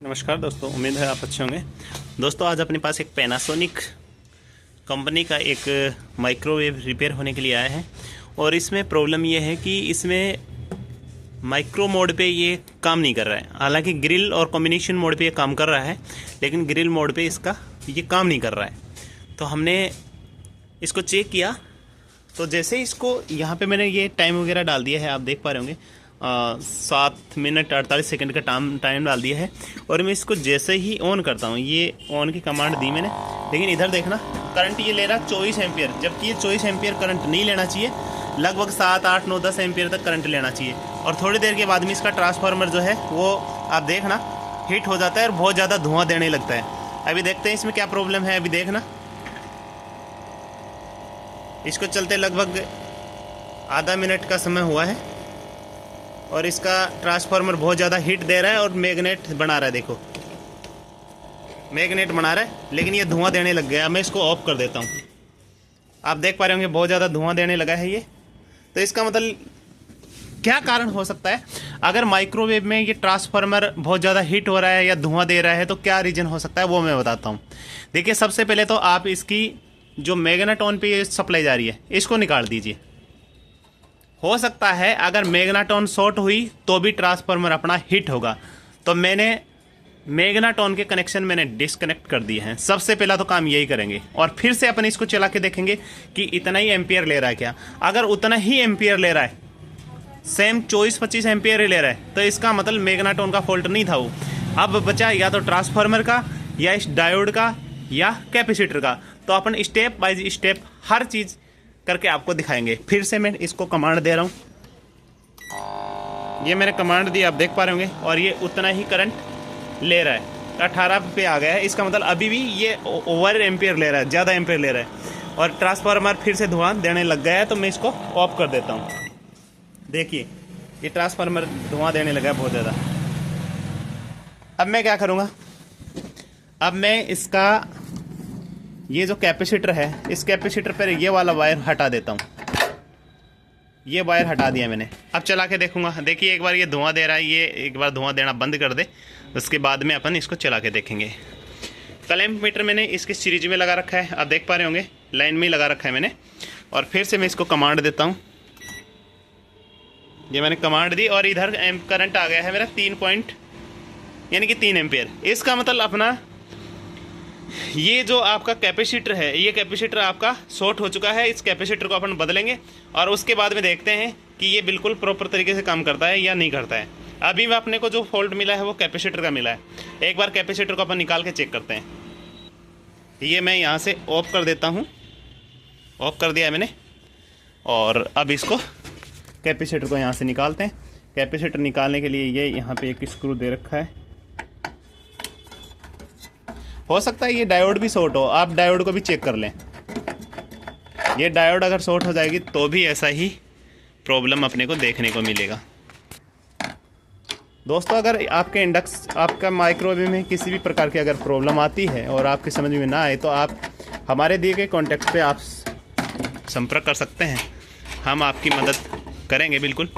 नमस्कार दोस्तों, उम्मीद है आप अच्छे होंगे। दोस्तों आज अपने पास एक पैनासोनिक कंपनी का एक माइक्रोवेव रिपेयर होने के लिए आया है और इसमें प्रॉब्लम ये है कि इसमें माइक्रो मोड पे ये काम नहीं कर रहा है। हालांकि ग्रिल और कॉम्बिनेशन मोड पे ये काम कर रहा है, लेकिन ग्रिल मोड पे इसका ये काम नहीं कर रहा है। तो हमने इसको चेक किया, तो जैसे इसको यहाँ पे मैंने ये टाइम वगैरह डाल दिया है, आप देख पा रहे होंगे 7 मिनट 48 सेकंड का टाइम डाल दिया है। और मैं इसको जैसे ही ऑन करता हूँ, ये ऑन की कमांड दी मैंने, लेकिन इधर देखना करंट ये ले रहा 24 एम्पियर, जबकि ये 24 एम्पियर करंट नहीं लेना चाहिए। लगभग 7, 8, 9, 10 एम्पियर तक करंट लेना चाहिए। और थोड़ी देर के बाद में इसका ट्रांसफार्मर जो है वो आप देखना हीट हो जाता है और बहुत ज़्यादा धुआं देने लगता है। अभी देखते हैं इसमें क्या प्रॉब्लम है। अभी देखना, इसको चलते लगभग आधा मिनट का समय हुआ है और इसका ट्रांसफार्मर बहुत ज़्यादा हीट दे रहा है और मैग्नेट बना रहा है। देखो मैग्नेट बना रहा है, लेकिन ये धुआं देने लग गया। मैं इसको ऑफ कर देता हूँ। आप देख पा रहे होंगे बहुत ज़्यादा धुआं देने लगा है ये। तो इसका मतलब क्या कारण हो सकता है? अगर माइक्रोवेव में ये ट्रांसफार्मर बहुत ज़्यादा हीट हो रहा है या धुआं दे रहा है, तो क्या रीज़न हो सकता है वो मैं बताता हूँ। देखिए, सबसे पहले तो आप इसकी जो मैग्नेटॉन पे ये सप्लाई जा रही है, इसको निकाल दीजिए। हो सकता है अगर मैग्नेटॉन शॉर्ट हुई तो भी ट्रांसफार्मर अपना हिट होगा। तो मैंने मैग्नेटॉन के कनेक्शन मैंने डिस्कनेक्ट कर दिए हैं। सबसे पहला तो काम यही करेंगे और फिर से अपन इसको चला के देखेंगे कि इतना ही एम्पियर ले रहा है क्या। अगर उतना ही एम्पियर ले रहा है, सेम 24-25 एम्पियर ही ले रहा है, तो इसका मतलब मैग्नेटॉन का फॉल्ट नहीं था वो। अब बचा या तो ट्रांसफार्मर का, या इस डायोड का, या कैपेसिटर का। तो अपन स्टेप बाय स्टेप हर चीज़ करके आपको दिखाएंगे। फिर से मैं इसको कमांड दे रहा हूँ, ये मैंने कमांड दी, आप देख पा रहे होंगे, और ये उतना ही करंट ले रहा है। 18 पे आ गया है, इसका मतलब अभी भी ये ओवर एम्पियर ले रहा है, ज़्यादा एम्पियर ले रहा है। और ट्रांसफार्मर फिर से धुआं देने लग गया है, तो मैं इसको ऑफ कर देता हूँ। देखिए ये ट्रांसफार्मर धुआं देने लगा है बहुत ज़्यादा। अब मैं क्या करूँगा, अब मैं इसका ये जो कैपेसिटर है, इस कैपेसिटर पर ये वाला वायर हटा देता हूँ। ये वायर हटा दिया मैंने। अब चला के देखूंगा। देखिए एक बार ये धुआं दे रहा है, ये एक बार धुआं देना बंद कर दे, उसके बाद में अपन इसको चला के देखेंगे। क्लैंप मीटर मैंने इसके सीरीज में लगा रखा है, आप देख पा रहे होंगे, लाइन में ही लगा रखा है मैंने। और फिर से मैं इसको कमांड देता हूँ। ये मैंने कमांड दी और इधर करंट आ गया है मेरा 3 एम्पियर। इसका मतलब अपना ये जो आपका कैपेसिटर है, ये कैपेसिटर आपका शॉर्ट हो चुका है। इस कैपेसिटर को अपन बदलेंगे और उसके बाद में देखते हैं कि ये बिल्कुल प्रॉपर तरीके से काम करता है या नहीं करता है। अभी में अपने को जो फॉल्ट मिला है वो कैपेसिटर का मिला है। एक बार कैपेसिटर को अपन निकाल के चेक करते हैं। ये मैं यहाँ से ऑफ कर देता हूँ, ऑफ कर दिया है मैंने। और अब इसको कैपेसिटर को यहाँ से निकालते हैं। कैपेसिटर निकालने के लिए ये यहाँ पे एक स्क्रू दे रखा है। हो सकता है ये डायोड भी शॉर्ट हो, आप डायोड को भी चेक कर लें। ये डायोड अगर शॉर्ट हो जाएगी तो भी ऐसा ही प्रॉब्लम अपने को देखने को मिलेगा। दोस्तों अगर आपका माइक्रोवेव में किसी भी प्रकार की अगर प्रॉब्लम आती है और आपके समझ में ना आए, तो आप हमारे दिए गए कॉन्टैक्ट पे आप संपर्क कर सकते हैं। हम आपकी मदद करेंगे बिल्कुल।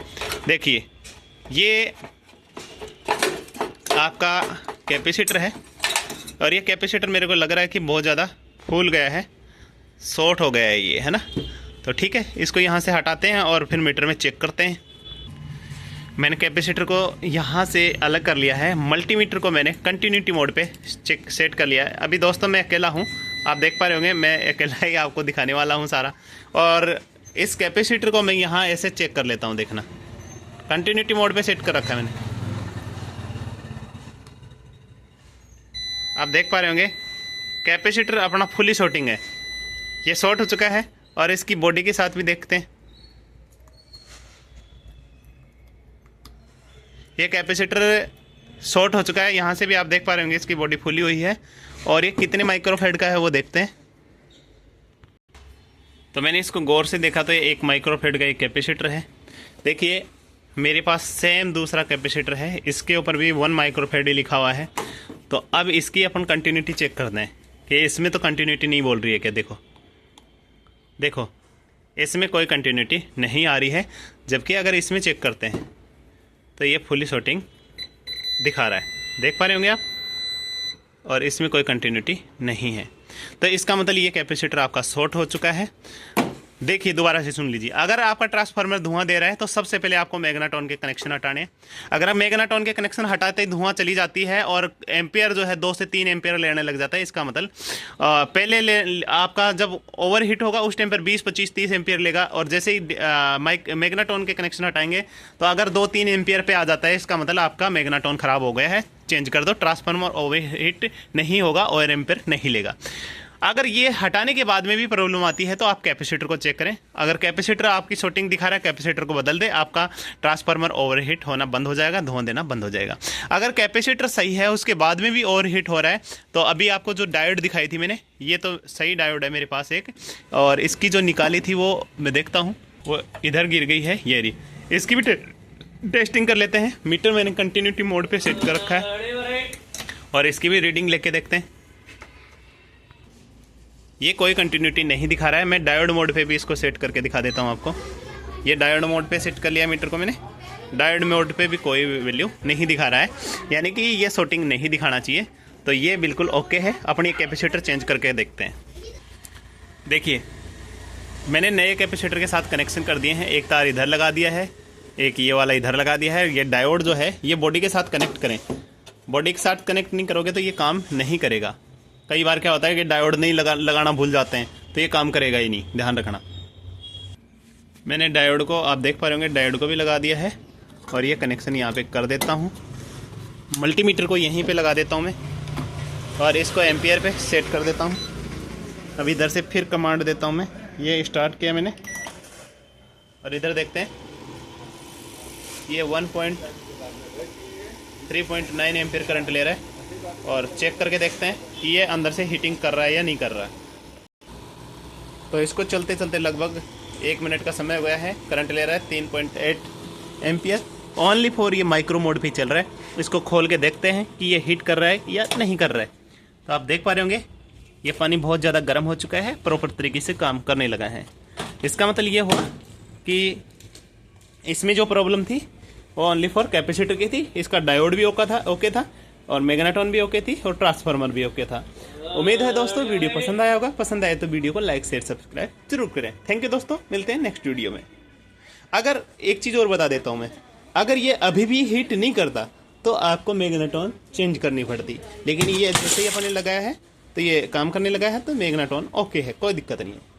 देखिए ये आपका कैपेसिटर है और ये कैपेसिटर मेरे को लग रहा है कि बहुत ज़्यादा फूल गया है, शॉर्ट हो गया है ये, है ना। तो ठीक है, इसको यहाँ से हटाते हैं और फिर मीटर में चेक करते हैं। मैंने कैपेसिटर को यहाँ से अलग कर लिया है। मल्टीमीटर को मैंने कंटिन्यूटी मोड पे सेट कर लिया है। अभी दोस्तों मैं अकेला हूँ, आप देख पा रहे होंगे, मैं अकेला ही आपको दिखाने वाला हूँ सारा। और इस कैपेसिटर को मैं यहाँ ऐसे चेक कर लेता हूँ। देखना कंटिन्यूटी मोड पे सेट कर रखा है मैंने, आप देख पा रहे होंगे कैपेसिटर अपना फुली शॉर्टिंग है, ये शॉर्ट हो चुका है। और इसकी बॉडी के साथ भी देखते हैं। ये कैपेसिटर शॉर्ट हो चुका है, यहाँ से भी आप देख पा रहे होंगे इसकी बॉडी फुली हुई है। और ये कितने माइक्रोफेड का है वो देखते हैं। तो मैंने इसको गौर से देखा तो ये 1 माइक्रोफेड का एक कैपेसिटर है। देखिए मेरे पास सेम दूसरा कैपेसिटर है, इसके ऊपर भी 1 माइक्रोफेड ही लिखा हुआ है। तो अब इसकी अपन कंटिन्यूटी चेक करते हैं कि इसमें तो कंटिन्यूटी नहीं बोल रही है क्या। देखो इसमें कोई कंटिन्यूटी नहीं आ रही है, जबकि अगर इसमें चेक करते हैं तो ये फुली शॉर्टिंग दिखा रहा है। देख पा रहे होंगे आप। और इसमें कोई कंटिन्यूटी नहीं है। तो इसका मतलब ये कैपेसिटर आपका शॉर्ट हो चुका है। देखिए दोबारा से सुन लीजिए, अगर आपका ट्रांसफार्मर धुआं दे रहा है तो सबसे पहले आपको मैग्नेट्रॉन के कनेक्शन हटाने हैं। अगर आप मैग्नेट्रॉन के कनेक्शन हटाते ही धुआं चली जाती है और एम्पियर जो है 2 से 3 एम्पियर लेने लग जाता है, इसका मतलब पहले आपका जब ओवर हीट होगा उस टाइम पर 20, 25, 30 एम्पियर लेगा, और जैसे ही मैग्नेट्रॉन के कनेक्शन हटाएंगे तो अगर 2-3 एम्पियर पे आ जाता है, इसका मतलब आपका मैग्नेट्रॉन खराब हो गया है, चेंज कर दो। ट्रांसफार्मर ओवर हीट नहीं होगा, ओवर एम्पियर नहीं लेगा। अगर ये हटाने के बाद में भी प्रॉब्लम आती है तो आप कैपेसिटर को चेक करें। अगर कैपेसिटर आपकी शॉर्टिंग दिखा रहा है, कैपेसिटर को बदल दे, आपका ट्रांसफार्मर ओवरहीट होना बंद हो जाएगा, धुआं देना बंद हो जाएगा। अगर कैपेसिटर सही है उसके बाद में भी ओवरहीट हो रहा है, तो अभी आपको जो डायोड दिखाई थी मैंने, ये तो सही डायोड है मेरे पास एक, और इसकी जो निकाली थी वो मैं देखता हूँ, वो इधर गिर गई है, ये रही। इसकी भी टेस्टिंग कर लेते हैं। मीटर मैंने कंटिन्यूटी मोड पे सेट कर रखा है और इसकी भी रीडिंग लेके देखते हैं। ये कोई कंटिन्यूटी नहीं दिखा रहा है। मैं डायोड मोड पे भी इसको सेट करके दिखा देता हूँ आपको। ये डायोड मोड पे सेट कर लिया मीटर को मैंने, डायोड मोड पे भी कोई वैल्यू नहीं दिखा रहा है, यानी कि ये शॉर्टिंग नहीं दिखाना चाहिए। तो ये बिल्कुल ओके है। अपनी कैपेसिटर चेंज करके देखते हैं। देखिए मैंने नए कैपेसिटर के साथ कनेक्शन कर दिए हैं। एक तार इधर लगा दिया है, एक ये वाला इधर लगा दिया है। ये डायोड जो है ये बॉडी के साथ कनेक्ट करें। बॉडी के साथ कनेक्ट नहीं करोगे तो ये काम नहीं करेगा। कई बार क्या होता है कि डायोड नहीं लगाना भूल जाते हैं, तो ये काम करेगा ही नहीं, ध्यान रखना। मैंने डायोड को, आप देख पा रहे होंगे, डायोड को भी लगा दिया है और ये कनेक्शन यहाँ पे कर देता हूँ। मल्टीमीटर को यहीं पे लगा देता हूँ मैं और इसको एम्पियर पे सेट कर देता हूँ। अब इधर से फिर कमांड देता हूँ मैं। ये स्टार्ट किया मैंने और इधर देखते हैं, ये 3.9 एम्पियर करंट ले रहा है और चेक करके देखते हैं कि ये अंदर से हीटिंग कर रहा है या नहीं कर रहा है। तो इसको चलते चलते लगभग 1 मिनट का समय हो गया है। करंट ले रहा है 3.8 एम्पियर। ओनली फॉर ये माइक्रो मोड पे चल रहा है। इसको खोल के देखते हैं कि ये हीट कर रहा है या नहीं कर रहा है। तो आप देख पा रहे होंगे ये पानी बहुत ज़्यादा गर्म हो चुका है, प्रॉपर तरीके से काम करने लगा है। इसका मतलब ये हुआ कि इसमें जो प्रॉब्लम थी वो ओनली फॉर कैपेसिटर की थी। इसका डायोड भी ओके था और मैग्नेट्रॉन भी ओके थी और ट्रांसफार्मर भी ओके था। उम्मीद है दोस्तों वीडियो पसंद आया होगा। पसंद आए तो वीडियो को लाइक, शेयर, सब्सक्राइब जरूर करें। थैंक यू दोस्तों, मिलते हैं नेक्स्ट वीडियो में। अगर एक चीज़ और बता देता हूँ मैं, अगर ये अभी भी हीट नहीं करता तो आपको मैग्नेट्रॉन चेंज करनी पड़ती, लेकिन ये जैसे ही अपने लगाया है तो ये काम करने लगा है, तो मैग्नेट्रॉन ओके है, कोई दिक्कत नहीं है।